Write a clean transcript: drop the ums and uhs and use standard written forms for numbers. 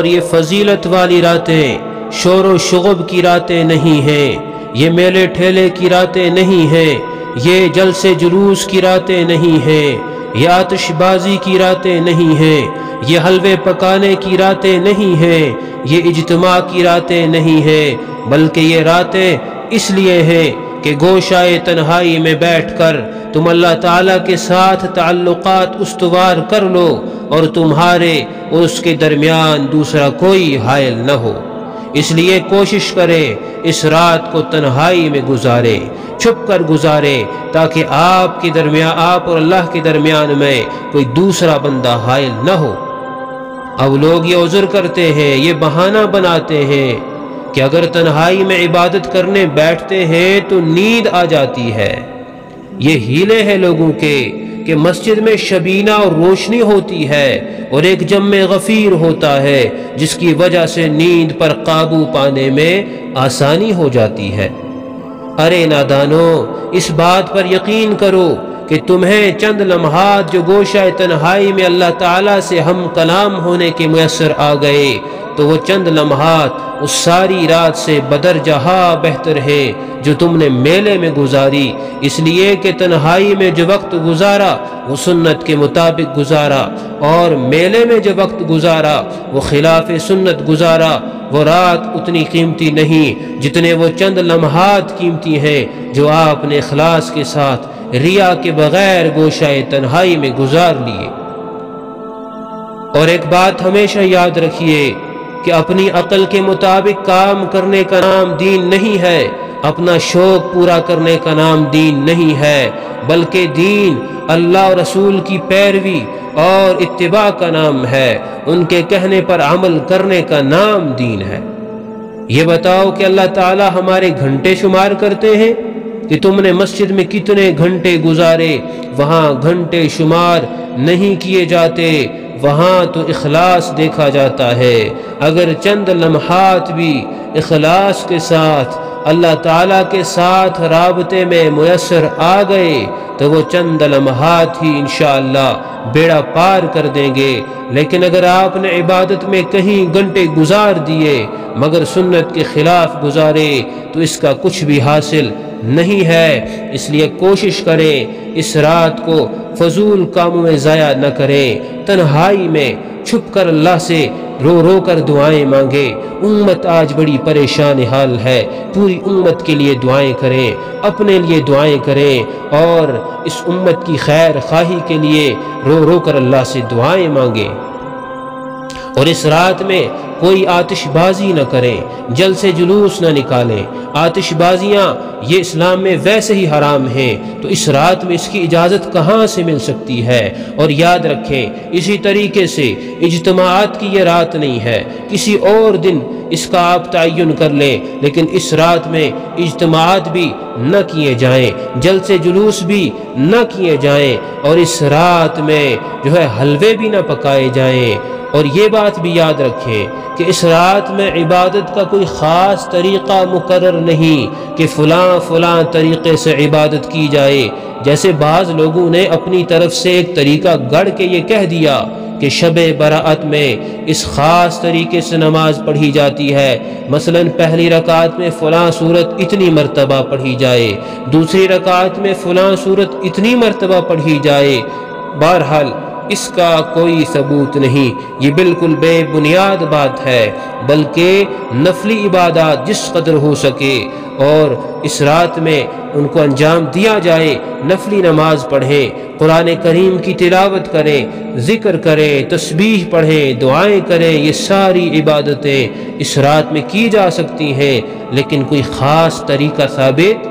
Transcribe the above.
اور یہ فضیلت والی راتیں شور و شغب کی راتیں نہیں ہیں، یہ میلے ٹھیلے کی راتیں نہیں ہیں، یہ جلسے جلوس کی راتیں نہیں ہیں، یہ آتش بازی کی راتیں نہیں ہیں، یہ حلوے پکانے کی راتیں نہیں ہیں، یہ اجتماع کی راتیں نہیں ہیں، بلکہ یہ راتیں اس لیے ہیں کہ گوشائے تنہائی میں بیٹھ کر تم اللہ تعالیٰ کے ساتھ تعلقات استوار کر لو اور تمہارے اور اس کے درمیان دوسرا کوئی حائل نہ ہو۔ اس لیے کوشش کریں اس رات کو تنہائی میں گزارے، چھپ کر گزارے، تاکہ آپ اور اللہ کے درمیان میں کوئی دوسرا بندہ حائل نہ ہو۔ اب لوگ یہ عذر کرتے ہیں، یہ بہانہ بناتے ہیں کہ اگر تنہائی میں عبادت کرنے بیٹھتے ہیں تو نیند آ جاتی ہے۔ یہ ہیلے ہیں لوگوں کے کہ مسجد میں شبینہ اور روشنی ہوتی ہے اور ایک جم غفیر ہوتا ہے جس کی وجہ سے نیند پر قابو پانے میں آسانی ہو جاتی ہے۔ ارے نادانو، اس بات پر یقین کرو کہ تمہیں چند لمحات جو گوشہ تنہائی میں اللہ تعالیٰ سے ہم کلام ہونے کے میسر آ گئے تو وہ چند لمحات اس ساری رات سے بدرجہ بہتر ہے جو تم نے میلے میں گزاری، اس لیے کہ تنہائی میں جو وقت گزارا وہ سنت کے مطابق گزارا، اور میلے میں جو وقت گزارا وہ خلاف سنت گزارا۔ وہ رات اتنی قیمتی نہیں جتنے وہ چند لمحات قیمتی ہیں جو آپ نے اخلاص کے ساتھ ریا کے بغیر گوشہ تنہائی میں گزار لیے۔ اور ایک بات ہمیشہ یاد رکھیے کہ اپنی عقل کے مطابق کام کرنے کا نام دین نہیں ہے، اپنا شوق پورا کرنے کا نام دین نہیں ہے، بلکہ دین اللہ اور رسول کی پیروی اور اتباع کا نام ہے، ان کے کہنے پر عمل کرنے کا نام دین ہے۔ یہ بتاؤ کہ اللہ تعالی ہمارے گھنٹے شمار کرتے ہیں کہ تم نے مسجد میں کتنے گھنٹے گزارے؟ وہاں گھنٹے شمار نہیں کیے جاتے، وہاں تو اخلاص دیکھا جاتا ہے۔ اگر چند لمحات بھی اخلاص کے ساتھ اللہ تعالیٰ کے ساتھ رابطے میں میسر آ گئے تو وہ چند لمحات ہی انشاءاللہ بیڑا پار کر دیں گے۔ لیکن اگر آپ نے عبادت میں کہیں گھنٹے گزار دیے مگر سنت کے خلاف گزارے تو اس کا کچھ بھی حاصل نہیں ہے۔ اس لیے کوشش کریں اس رات کو فضول کاموں میں ضائع نہ کریں، تنہائی میں چھپ کر اللہ سے رو رو کر دعائیں مانگیں۔ امت آج بڑی پریشان حال ہے، پوری امت کے لیے دعائیں کریں، اپنے لیے دعائیں کریں، اور اس امت کی خیر خواہی کے لیے رو رو کر اللہ سے دعائیں مانگیں۔ اور اس رات میں کوئی آتش بازی نہ کریں، جلسے جلوس نہ نکالیں۔ آتش بازیاں یہ اسلام میں ویسے ہی حرام ہیں، تو اس رات میں اس کی اجازت کہاں سے مل سکتی ہے؟ اور یاد رکھیں اسی طریقے سے اجتماعات کی یہ رات نہیں ہے، کسی اور دن اس کا آپ تعین کر لیں، لیکن اس رات میں اجتماعات بھی نہ کیے جائیں، جلسے جلوس بھی نہ کیے جائیں، اور اس رات میں جو ہے حلوے بھی نہ پکائے جائیں۔ اور یہ بات بھی یاد رکھیں کہ اس رات میں عبادت کا کوئی خاص طریقہ مقرر نہیں کہ فلاں طریقے سے عبادت کی جائے۔ جیسے بعض لوگوں نے اپنی طرف سے ایک طریقہ گڑھ کے یہ کہہ دیا کہ شب برأت میں اس خاص طریقے سے نماز پڑھی جاتی ہے، مثلا پہلی رکعت میں فلاں سورت اتنی مرتبہ پڑھی جائے، دوسری رکعت میں فلاں سورت اتنی مرتبہ پڑھی جائے۔ بہرحال اس کا کوئی ثبوت نہیں، یہ بالکل بے بنیاد بات ہے، بلکہ نفلی عبادات جس قدر ہو سکے اور اس رات میں ان کو انجام دیا جائے۔ نفلی نماز پڑھیں، قرآن کریم کی تلاوت کریں، ذکر کریں، تسبیح پڑھیں، دعائیں کریں، یہ ساری عبادتیں اس رات میں کی جا سکتی ہیں، لیکن کوئی خاص طریقہ ثابت